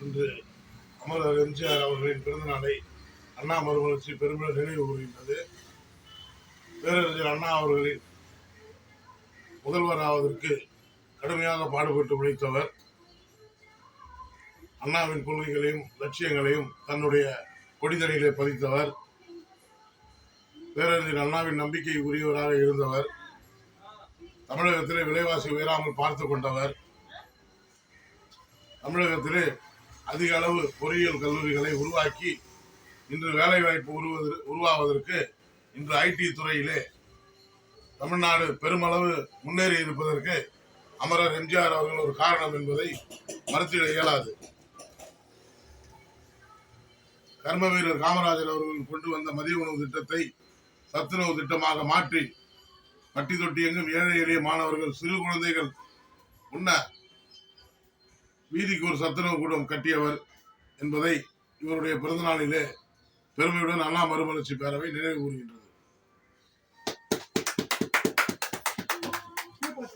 இன்று அமரர் எம்ஜிஆர் அவர்களின் பிறந்த நாளை அண்ணா மறுமலர்ச்சி பெருமிட நினைவு கூறுகின்றது. பேரறிஞர் அண்ணா அவர்களின் முதல்வர் ஆவதற்கு கடுமையாக பாடுபட்டு உழைத்தவர். அண்ணாவின் கொள்கைகளையும் லட்சியங்களையும் தன்னுடைய கொடிதடியிலே பதித்தவர். பேரறிஞர் அண்ணாவின் நம்பிக்கை உரியவராக இருந்தவர். தமிழகத்திலே விலைவாசி உயராமல் பார்த்து கொண்டவர். தமிழகத்திலே அதிக அளவு பொறியியல் கல்லூரிகளை உருவாக்கி இன்று வேலைவாய்ப்பு உருவாவதற்கு இன்று ஐடி துறையிலே தமிழ்நாடு பெருமளவு முன்னேறி இருப்பதற்கு அமரர் எம்ஜிஆர் அவர்கள் ஒரு காரணம் என்பதை மறுத்திட இயலாது. கர்ம வீரர் காமராஜர் அவர்கள் கொண்டு வந்த மதிய உணவு திட்டத்தை சத்துணவு திட்டமாக மாற்றி பட்டி தொட்டி எங்கும் ஏழை எளிய மாணவர்கள் சிறு குழந்தைகள் உண்ண வீதிக்கு ஒரு சத்துணவு கூடம் கட்டியவர் என்பதை இவருடைய பிறந்த நாளிலே பெருமையுடன் அண்ணா மறுமலர்ச்சி பேரவை நினைவு கூறுகின்றது.